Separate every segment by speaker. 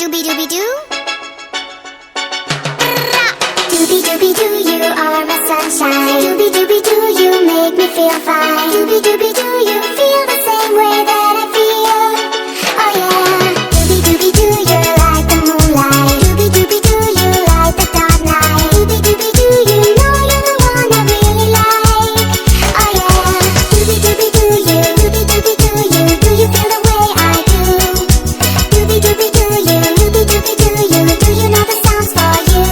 Speaker 1: Doobie doobie doo. Doobie doobie doo, you are my sunshine. Doobie doobie doo, you make me feel fine. Doobie doobie doo, you feel the same way that I feel. Oh yeah. Doobie doobie doo, you're like the moonlight. Doobie doobie doo, you light the dark night. Doobie doobie doo, you know you're the one I really like. Oh yeah. Doobie doobie doo, you. Doobie doobie doo, you. Do you feel the way I do? Doobie doobie doo, you. Doobie doobie doo, you. Do you know the sounds for you?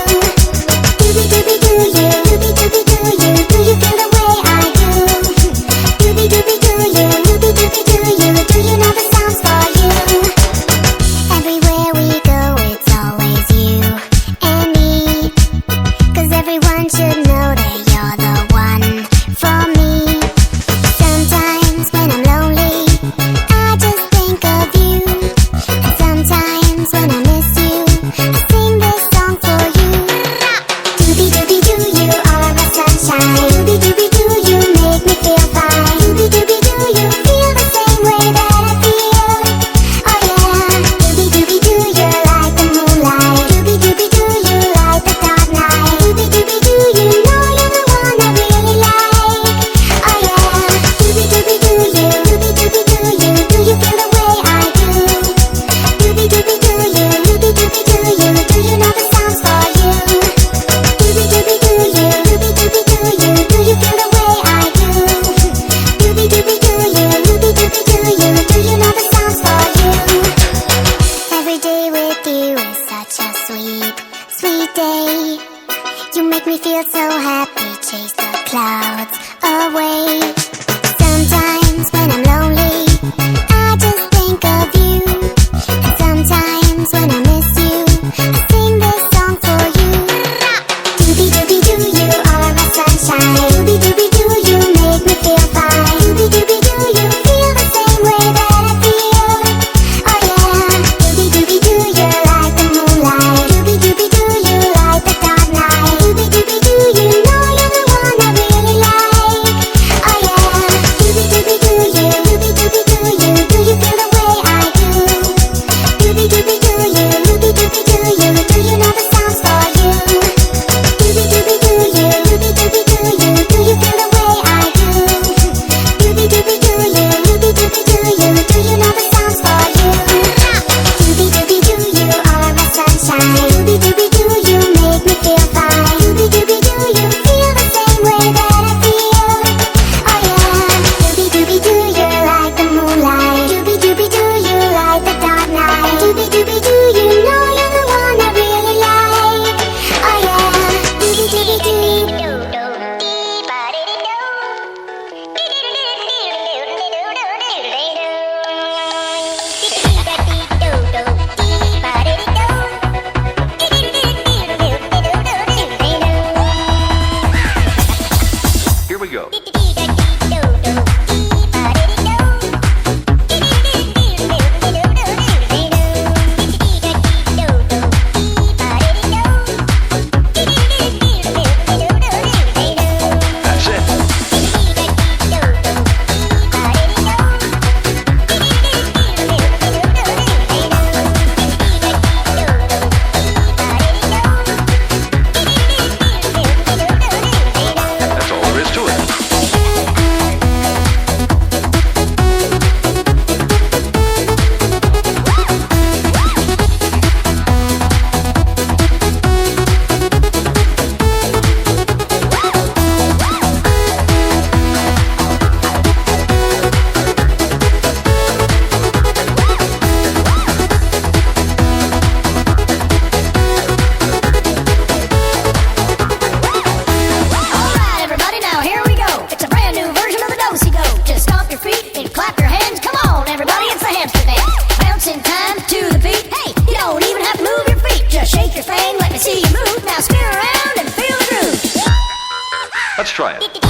Speaker 1: Doobie doobie doo, you. Doobie doobie doo, you. Do you feel the way I do? Doobie doobie doo, you. Doobie doobie doo, you. Do you know the sounds for you? Everywhere we go, it's always you and me. 'Cause everyone should know that you're the one for me. Sometimes when I'm lonely, I just think of you. And sometimes when I miss you, I sing this song for you. Doobie doobie doo, you are my sunshine. Doobie doobie doo, you make me feel fine. Doobie doobie doo, you feel the same way that I feel. Oh yeah. Doobie doobie doo, you're like the moonlight. Doobie doobie doo, you light the dark night. Doobie doobie doo, you know you're the one I really like. Oh yeah. Doobie doobie doo, you. Doobie doobie doo, you. Do you feel the way I do? Doobie doobie doo, you. Doobie doobie doo, you. Do you know the sounds for you? Doobie doobie doo, you. Doobie doobie doo, you. Do you feel the way I do? Doobie doobie doo, you. Doobie doobie doo, you. Do you know the sounds for you? Every day with you is such a sweet, sweet day. You make me feel so happy, chase the clouds away. Sometimes when I'm lonely, I just think of you. And sometimes when I miss you, I sing this song for you. Doobie doobie doo, you are my sunshine. Doobie doobie doo, you make me feel fine. Doobie doobie doo, you feel the same way that I feel. Oh yeah. Doobie doobie doo, you're like the moonlight. Doobie doobie doo, you light the dark night. Doobie doobie doo, you know you're the one I really like. Oh yeah. Doobie doobie doo, you. Doobie doobie doo, you. Do you feel the way I do? Doobie doobie doo, you. Doobie doobie doo, you. Do you know the sounds for you? Doobie doobie doo, you. Doobie doobie doo, you. Do you feel the way I do? Doobie doobie doo, you. Doobie doobie doo, you. Do you know the sounds for you? Doobie doobie doo, you are my sunshine. Doobie doobie doo, you make me feel fine. Doobie doobie doo, you feel the same way that I feel. Oh yeah. Doobie doobie doo, you're like the moonlight. Doobie doobie doo, you light the dark night. Doobie doobie doo, you know you're the one I really like. Oh yeah. Doobie doobie doo.
Speaker 2: Here we go. That's it. That's all there is to it.
Speaker 3: Alright everybody, now here we go. It's a brand new version of the do-si-do. Just stomp your feet and clap your hands. Come on everybody, it's the hamster dance. Bouncing time to the beat. Hey, you don't even have to move your feet. Just shake your thing, let me see you move. Now spin around and feel the groove.
Speaker 2: Let's try it.